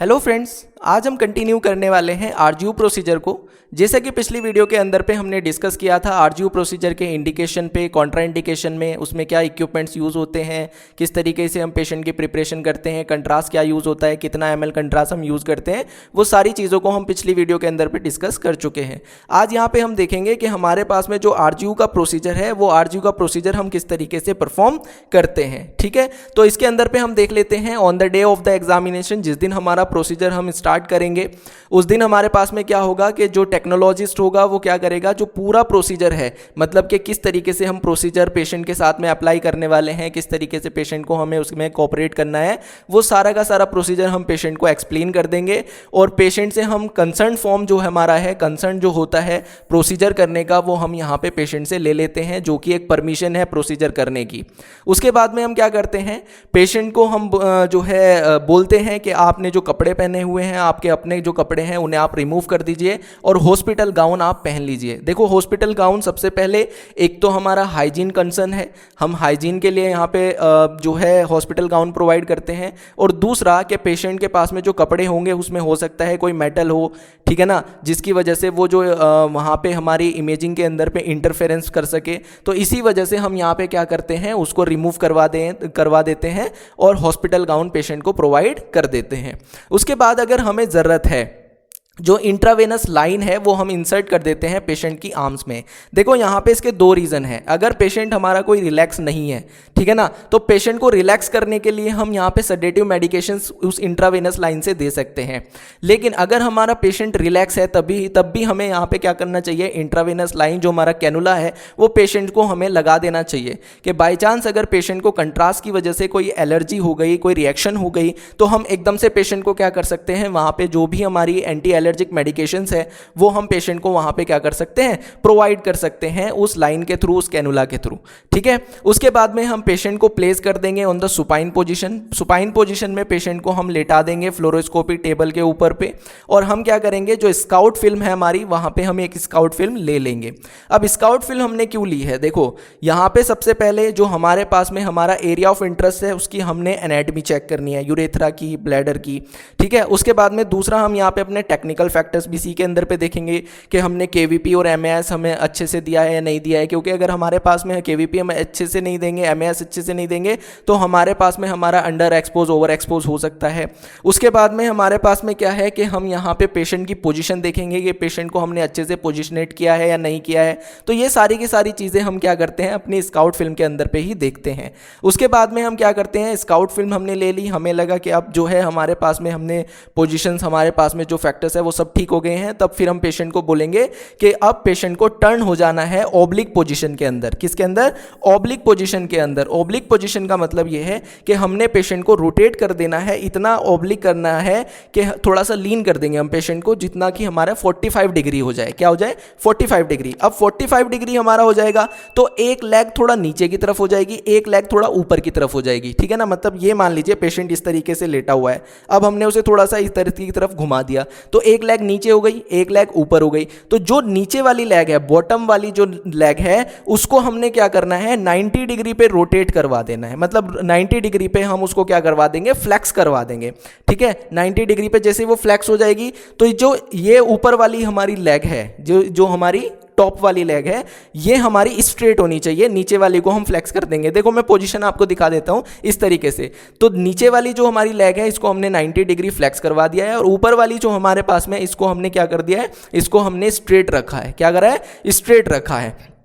Hello friends, आज हम continue करने वाले हैं आरजीयू प्रोसीजर को। जैसा कि पिछली वीडियो के अंदर पे हमने डिस्कस किया था आरजीयू प्रोसीजर के इंडिकेशन पे, कॉन्ट्राइंडिकेशन में उसमें क्या इक्विपमेंट्स यूज़ होते हैं, किस तरीके से हम पेशेंट की प्रिपरेशन करते हैं, कंट्रास्ट क्या यूज़ होता है, कितना ml कंट्रास्ट हम यूज़ करते हैं, वो सारी चीज़ों को हम पिछली वीडियो के अंदर पे डिस्कस कर चुके हैं। आज यहाँ पे हम देखेंगे कि हमारे पास में जो आरजीयू का प्रोसीजर है वो आरजीयू का प्रोसीजर हम किस तरीके से परफॉर्म करते हैं। ठीक है, तो इसके अंदर पे हम देख लेते हैं on the day of the examination, जिस दिन हमारा प्रोसीजर हम स्टार्ट करेंगे उस दिन हमारे पास में क्या होगा कि जो टेक्नोलॉजिस्ट होगा वो क्या करेगा, जो पूरा प्रोसीजर है, मतलब कि किस तरीके से हम प्रोसीजर पेशेंट के साथ में अप्लाई करने वाले हैं, किस तरीके से पेशेंट को हमें उसमें कोऑपरेट करना है, वो सारा का सारा प्रोसीजर हम पेशेंट को एक्सप्लेन कर देंगे। और पेशेंट से हम कंसर्न फॉर्म जो हमारा है, कंसर्न जो होता है प्रोसीजर करने का, वो हम यहाँ पे पेशेंट से ले लेते हैं, जो कि एक परमिशन है प्रोसीजर करने की। उसके बाद में हम क्या करते हैं, पेशेंट को हम जो है बोलते हैं कि आपने जो कपड़े पहने हुए हैं, आपके अपने जो कपड़े हैं उन्हें आप रिमूव कर दीजिए और हॉस्पिटल गाउन आप पहन लीजिए। देखो, हॉस्पिटल गाउन सबसे पहले एक तो हमारा हाइजीन कंसर्न है, हम हाइजीन के लिए यहाँ पे जो है हॉस्पिटल गाउन प्रोवाइड करते हैं। और दूसरा कि पेशेंट के पास में जो कपड़े होंगे उसमें हो सकता है कोई मेटल हो, ठीक है ना, जिसकी वजह से वो जो वहाँ पे हमारी इमेजिंग के अंदर पे इंटरफेरेंस कर सके, तो इसी वजह से हम यहाँ पे क्या करते हैं, उसको रिमूव करवा देते हैं और हॉस्पिटल गाउन पेशेंट को प्रोवाइड कर देते हैं। उसके बाद अगर हमें ज़रूरत है, जो इंट्रावेनस लाइन है वो हम इंसर्ट कर देते हैं पेशेंट की आर्म्स में। देखो, यहाँ पे इसके दो रीज़न है। अगर पेशेंट हमारा कोई रिलैक्स नहीं है, ठीक है ना, तो पेशेंट को रिलैक्स करने के लिए हम यहाँ पे सेडेटिव मेडिकेशंस उस इंट्रावेनस लाइन से दे सकते हैं। लेकिन अगर हमारा पेशेंट रिलैक्स है तब भी हमें यहाँ पे क्या करना चाहिए, इंट्रावेनस लाइन जो हमारा कैनुला है वो पेशेंट को हमें लगा देना चाहिए कि बाई चांस अगर पेशेंट को कंट्रास्ट की वजह से कोई एलर्जी हो गई, कोई रिएक्शन हो गई, तो हम एकदम से पेशेंट को क्या कर सकते हैं, वहाँ पे जो भी हमारी एंटी एलर्जिक मेडिकेशंस है वो हम पेशेंट को वहाँ पे क्या कर सकते हैं, प्रोवाइड कर सकते हैं उस लाइन के थ्रू, उस कैनुला के थ्रू। ठीक है, उसके बाद में हम पेशेंट को प्लेस कर देंगे on the supine position. Supine position में पेशेंट को हम लेटा देंगे फ्लोरोस्कोपी टेबल के ऊपर पे, और हम क्या करेंगे, जो स्काउट फिल्म है हमारी, वहाँ पे हम एक स्काउट फिल्म ले लेंगे। अब स्काउट फिल्म हमने क्यों ली है, देखो यहाँ पे सबसे पहले जो हमारे पास में हमारा एरिया ऑफ इंटरेस्ट है उसकी हमने एनाटमी चेक करनी है, यूरेथ्रा की, ब्लैडर की। ठीक है, उसके बाद में दूसरा हम यहाँ पे अपने टेक्निकल फैक्टर्स बीसी के अंदर पे देखेंगे कि हमने केवीपी और एमएएस हमें अच्छे से दिया है या नहीं दिया है, क्योंकि अगर हमारे पास में केवीपी हम अच्छे से नहीं देंगे, एमएएस अच्छे से नहीं देंगे, तो हमारे पास में हमारा अंडर एक्सपोज, ओवर एक्सपोज हो सकता है। उसके बाद में हमारे पास में क्या है कि हम यहाँ पे पेशेंट की पोजीशन देखेंगे कि पेशेंट को हमने अच्छे से पोजिशनेट किया है या नहीं किया है। तो ये सारी की सारी चीज़ें हम क्या करते हैं, अपनी स्काउट फिल्म के अंदर पे ही देखते हैं। उसके बाद में हम क्या करते हैं, स्काउट फिल्म हमने ले ली, हमें लगा कि अब जो है हमारे पास में हमने पोजीशंस, हमारे पास में जो फैक्टर्स है वो सब ठीक हो गए हैं, तब फिर हम पेशेंट को बोलेंगे कि अब पेशेंट को टर्न हो जाना है ओब्लिक पोजीशन के अंदर। किसके अंदर, ओब्लिक पोजीशन के अंदर। ओब्लिक पोजीशन का मतलब ये है कि हमने पेशेंट को रोटेट कर देना है, इतना ओब्लिक करना है कि थोड़ा सा लीन कर देंगे हम पेशेंट को, जितना कि हमारा 45 डिग्री हो जाए। क्या हो जाए, 45 डिग्री। अब 45 डिग्री हमारा हो जाएगा तो एक लेग थोड़ा नीचे की तरफ हो जाएगी, एक लेग थोड़ा ऊपर की तरफ हो जाएगी। ठीक है ना, मतलब ये मान लीजिए पेशेंट इस तरीके से लेटा हुआ है, अब हमने उसे थोड़ा सा इस तरीके की तरफ घुमा दिया, तो एक लेग नीचे हो गई, एक लेग ऊपर हो गई। तो जो नीचे वाली लेग है, बॉटम वाली जो लेग है, उसको हमने क्या करना है, 90 डिग्री पे रोटेट करवा देना है। मतलब 90 डिग्री पे हम उसको क्या करवा देंगे, फ्लेक्स करवा देंगे। ठीक है, 90 डिग्री पे जैसे वो फ्लेक्स हो जाएगी तो जो ये ऊपर वाली हमारी लेग है, जो हमारी टॉप वाली लेग है, ये हमारी स्ट्रेट होनी चाहिए, नीचे वाली को हम फ्लेक्स कर देंगे। देखो, मैं पोजीशन आपको दिखा देता हूं इस तरीके से। तो नीचे वाली जो हमारी लेग है इसको हमने 90 डिग्री फ्लेक्स करवा दिया है, और ऊपर वाली जो हमारे पास में, इसको हमने क्या कर दिया है, इसको हमने स्ट्रेट रखा है। क्या करा है, स्ट्रेट रखा है।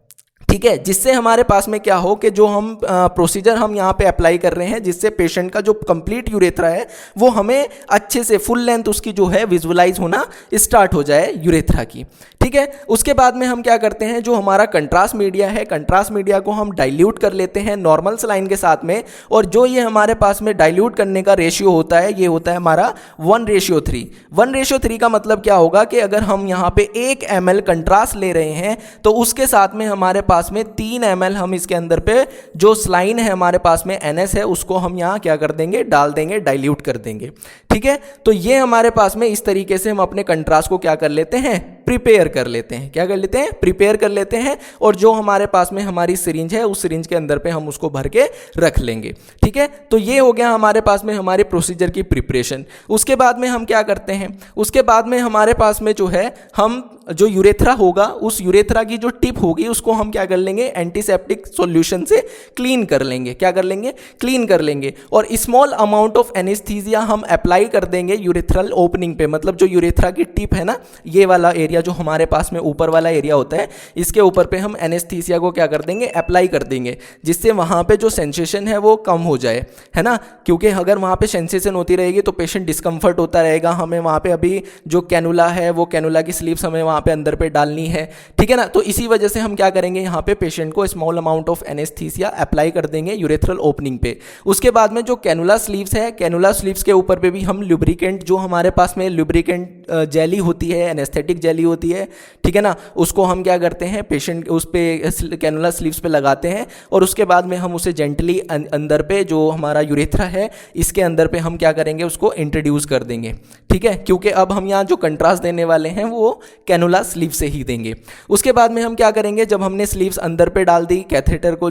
ठीक है, जिससे हमारे पास में क्या हो कि जो हम प्रोसीजर हम यहाँ पे अप्लाई कर रहे हैं, जिससे पेशेंट का जो कंप्लीट यूरेथ्रा है वो हमें अच्छे से फुल लेंथ उसकी जो है विजुअलाइज होना स्टार्ट हो जाए यूरेथ्रा की। ठीक है, उसके बाद में हम क्या करते हैं, जो हमारा कंट्रास्ट मीडिया है, कंट्रास्ट मीडिया को हम डाइल्यूट कर लेते हैं नॉर्मल सलाइन के साथ में, और जो ये हमारे पास में डाइल्यूट करने का रेशियो होता है, ये होता है हमारा 1:3। 1:3 का मतलब क्या होगा कि अगर हम यहाँ पे 1 ml कंट्रास्ट ले रहे हैं तो उसके साथ में हमारे पास में 3 ml हम इसके अंदर पे जो स्लाइन है हमारे पास में NS है उसको हम यहाँ क्या कर देंगे, डाल देंगे, डाइल्यूट कर देंगे। ठीक है, तो ये हमारे पास में इस तरीके से हम अपने कंट्रास्ट को क्या कर लेते हैं, प्रिपेयर कर लेते हैं। क्या कर लेते हैं? प्रिपेयर कर लेते हैं। और जो हमारे पास में हमारी सिरिंज है, उस सिरिंज के अंदर पे हम उसको भर के रख लेंगे। ठीक है, तो ये हो गया हमारे पास में हमारे प्रोसीजर की प्रिपरेशन। उसके बाद में हम क्या करते हैं? उसके बाद में हमारे पास में जो है, हम जो यूरेथ्रा होगा, उस यूरेथ्रा की जो टिप होगी उसको हम क्या कर लेंगे? एंटीसेप्टिक सॉल्यूशन से क्लीन कर लेंगे। क्या कर लेंगे? क्लीन कर लेंगे। और स्मॉल अमाउंट ऑफ एनेस्थीसिया हम अप्लाई कर देंगे यूरेथ्रल ओपनिंग पे। मतलब जो यूरेथ्रा की टिप है ना, ये वाला एरिया जो हमारे पास में ऊपर वाला एरिया होता है, इसके ऊपर पे हम एनेस्थीसिया को क्या कर देंगे? अप्लाई कर देंगे, जिससे वहाँ पे जो सेंसेशन है वो कम हो जाए, है ना। क्योंकि अगर वहाँ पे सेंसेशन होती रहेगी तो पेशेंट डिस्कम्फर्ट होता रहेगा। हमें वहाँ पे अभी जो कैनुला है, वो कैनुला की स्लीव्स हमें वहाँ पे अंदर पे डालनी है, ठीक है ना। तो इसी वजह से हम क्या करेंगे? यहाँ पे पेशेंट को small amount of anaesthesia apply कर देंगे यूरेथ्रल ओपनिंग पे। उसके बाद में जो कैनुला स्लीव्स है, कैनुला स्लीव्स के ऊपर पे भी हम लुब्रिकेंट, जो हमारे पास में लुब्रिकेंट जेली होती है, एनेस्थेटिक जेली होती है, ठीक है ना, उसको हम क्या करते हैं? पेशेंट उस पे कैनुला स्लीव्स पे लगाते हैं। और उसके बाद में हम उसे जेंटली अंदर पे जो हमारा यूरेथ्रा है, इसके अंदर पे हम क्या करेंगे? उसको इंट्रोड्यूस कर देंगे, ठीक है। क्योंकि अब हम यहाँ जो कंट्रास्ट देने वाले हैं वो कैनुला स्लीव से ही देंगे। उसके बाद में हम क्या करेंगे? जब हमने स्लीव्स अंदर पे डाल दी, कैथेटर को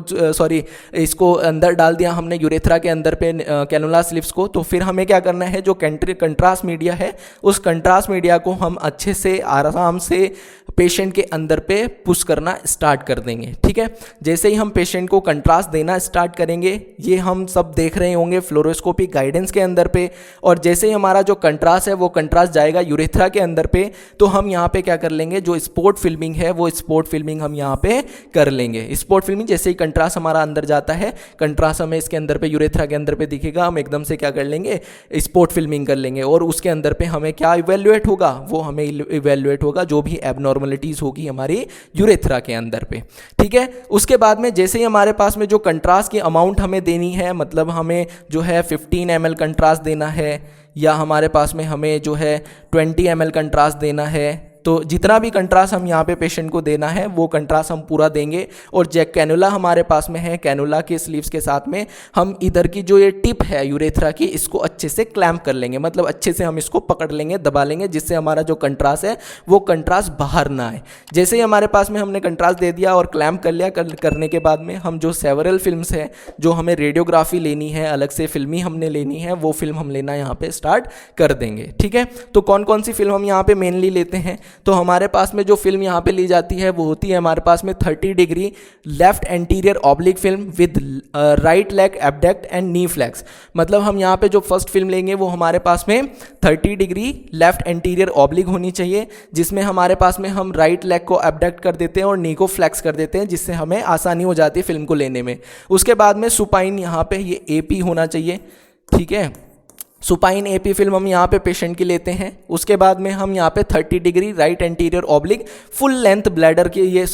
इसको अंदर डाल दिया हमने यूरेथ्रा के अंदर पे कैनुला स्लीव्स को, तो फिर हमें क्या करना है? जो कंट्रास्ट मीडिया है, उस कंट्रास्ट मीडिया को हम अच्छे से आराम से पेशेंट के अंदर पे पुश करना स्टार्ट कर देंगे, ठीक है। जैसे ही हम पेशेंट को कंट्रास्ट देना स्टार्ट करेंगे, ये हम सब देख रहे होंगे फ्लोरोस्कोपी गाइडेंस के अंदर पे, और जैसे ही हमारा जो कंट्रास्ट है वो कंट्रास्ट जाएगा यूरेथ्रा के अंदर पे, तो हम यहाँ पे क्या कर लेंगे? जो स्पॉट फिल्मिंग है, वो स्पॉट फिल्मिंग हम यहाँ पे कर लेंगे। स्पॉट फिल्मिंग, जैसे ही कंट्रास्ट हमारा अंदर जाता है, कंट्रास्ट हमें इसके अंदर पे यूरेथ्रा के अंदर पे दिखेगा, हम एकदम से क्या कर लेंगे? स्पॉट फिल्मिंग कर लेंगे। और उसके अंदर पे हमें क्या इवेल्युएट होगा? वो हमें इवेल्युएट होगा जो भी एबनॉर्मलिटीज होगी हमारी यूरेथ्रा के अंदर पे, ठीक है। उसके बाद में जैसे ही हमारे पास में जो कंट्रास्ट की अमाउंट हमें देनी है, मतलब हमें जो है 15 ml कंट्रास्ट देना है, या हमारे पास में हमें जो है 20 ml कंट्रास्ट देना है, तो जितना भी कंट्रास्ट हम यहाँ पे पेशेंट को देना है वो कंट्रास्ट हम पूरा देंगे। और जो कैनुला हमारे पास में है, कैनुला के स्लीव्स के साथ में हम इधर की जो ये टिप है यूरेथ्रा की, इसको अच्छे से क्लैम्प कर लेंगे। मतलब अच्छे से हम इसको पकड़ लेंगे, दबा लेंगे, जिससे हमारा जो कंट्रास्ट है वो कंट्रास्ट बाहर ना आए। जैसे ही हमारे पास में हमने कंट्रास्ट दे दिया और क्लैम्प कर लिया, करने के बाद में हम जो सेवरल फिल्म्स है, जो हमें रेडियोग्राफी लेनी है, अलग से फिल्मी हमने लेनी है, वो फिल्म हम लेना यहाँ पे स्टार्ट कर देंगे, ठीक है। तो कौन कौन सी फिल्म हम यहाँ पे मेनली लेते हैं? तो हमारे पास में जो फिल्म यहाँ पे ली जाती है वो होती है हमारे पास में 30 degree left anterior oblique film with right leg abduct and knee flex. मतलब हम यहाँ पे जो फर्स्ट फिल्म लेंगे वो हमारे पास में 30 डिग्री लेफ्ट एंटीरियर ऑब्लिक होनी चाहिए, जिसमें हमारे पास में हम राइट लेग को एब्डक्ट कर देते हैं और नी को फ्लेक्स कर देते हैं, जिससे हमें आसानी हो जाती है फिल्म को लेने में। उसके बाद में सुपाइन यहाँ पे ये AP होना चाहिए, ठीक है। सुपाइन AP फिल्म हम यहाँ पे पेशेंट की लेते हैं। उसके बाद में हम यहाँ पे 30 degree right anterior oblique full length bladder की, ये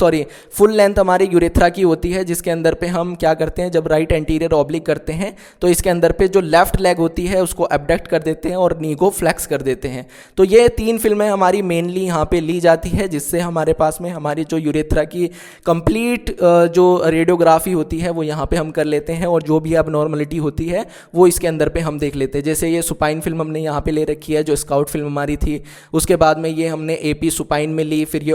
फुल लेंथ हमारी यूरेथ्रा की होती है, जिसके अंदर पे हम क्या करते हैं? जब राइट एंटीरियर ऑब्लिक करते हैं तो इसके अंदर पे जो लेफ्ट लेग होती है उसको एब्डक्ट कर देते हैं और नी को फ्लेक्स कर देते हैं। तो ये 3 फिल्में हमारी मेनली यहाँ पे ली जाती है, जिससे हमारे पास में हमारी जो यूरेथ्रा की कंप्लीट जो रेडियोग्राफी होती है वो यहाँ पे हम कर लेते हैं, और जो भी एबनॉर्मलिटी होती है वो इसके अंदर पे हम देख लेते हैं। जैसे सुपाइन फिल्म हमने यहाँ पे ले रखी है, जो स्काउट फिल्म हमारी थी। उसके बाद में ये हमने AP सुपाइन में ली, फिर ये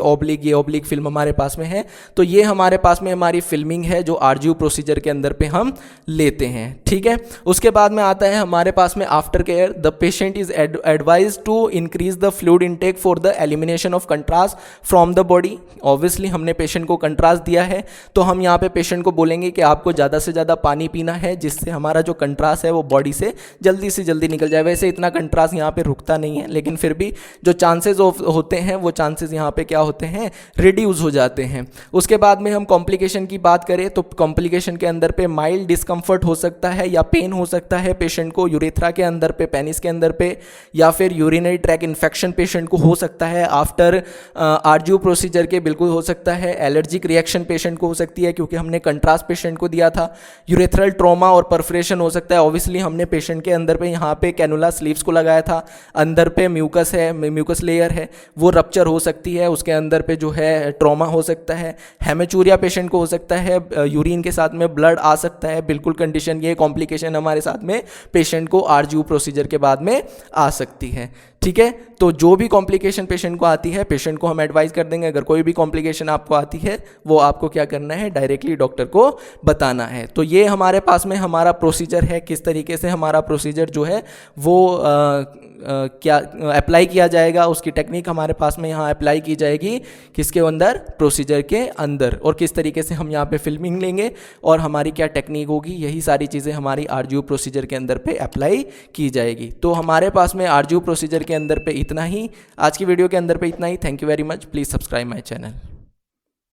ऑब्लिक फिल्म हमारे पास में है। तो ये हमारे पास में हमारी फिल्मिंग है जो RGU प्रोसीजर के अंदर पे हम लेते हैं, ठीक है। उसके बाद में आता है हमारे पास में after care. The patient is advise to increase the fluid intake for the elimination of contrast from the body. Obviously हमने पेशेंट को कंट्रास्ट दिया है, तो हम यहाँ पे पेशेंट को बोलेंगे कि आपको ज़्यादा से ज़्यादा पानी पीना है, जिससे हमारा जो कंट्रास्ट है वो बॉडी से जल्दी निकल जाए। वैसे इतना कंट्रास्ट यहाँ पे रुकता नहीं है, लेकिन फिर भी जो चांसेस होते हैं वो चांसेस यहाँ पे क्या होते हैं? रिड्यूस हो जाते हैं। उसके बाद में हम कॉम्प्लिकेशन की बात करें तो कॉम्प्लिकेशन के अंदर पे माइल्ड डिस्कम्फर्ट हो सकता है या पेन हो सकता है पेशेंट को यूरेथ्रा के अंदर पे, पेनिस के अंदर पे, या फिर यूरिनरी ट्रैक इन्फेक्शन पेशेंट को हो सकता है आफ्टर RGU प्रोसीजर के, बिल्कुल हो सकता है। एलर्जिक रिएक्शन पेशेंट को हो सकती है क्योंकि हमने कंट्रास्ट पेशेंट को दिया था। यूरेथ्रल ट्रॉमा और परफोरेशन हो सकता है। ऑब्वियसली हमने पेशेंट के अंदर पे यहाँ पे कैनुला स्लीव्स को लगाया था, अंदर पे म्यूकस है, म्यूकस लेयर है, वो रप्चर हो सकती है, उसके अंदर पे जो है ट्रॉमा हो सकता है। हेमेचूरिया पेशेंट को हो सकता है, यूरिन के साथ में ब्लड आ सकता है, बिल्कुल कंडीशन, ये कॉम्प्लिकेशन हमारे साथ में पेशेंट को RGU प्रोसीजर के बाद में आ सकती है, ठीक है। तो जो भी कॉम्प्लिकेशन पेशेंट को आती है, पेशेंट को हम एडवाइस कर देंगे। अगर कोई भी कॉम्प्लिकेशन आपको आती है, वो आपको क्या करना है, डायरेक्टली डॉक्टर को बताना है। तो ये हमारे पास में हमारा प्रोसीजर है, किस तरीके से हमारा प्रोसीजर जो है वो क्या अप्लाई किया जाएगा, उसकी टेक्निक हमारे पास में यहाँ अप्लाई की जाएगी किसके अंदर, प्रोसीजर के अंदर। और किस तरीके से हम यहाँ पे फिल्मिंग लेंगे और हमारी क्या टेक्निक होगी, यही सारी चीज़ें हमारी आरजीयू प्रोसीजर के अंदर पे अप्लाई की जाएगी। तो हमारे पास में आरजीयू प्रोसीजर के अंदर पे इतना ही, आज की वीडियो के अंदर पे इतना ही। Thank you very much. Please subscribe my channel.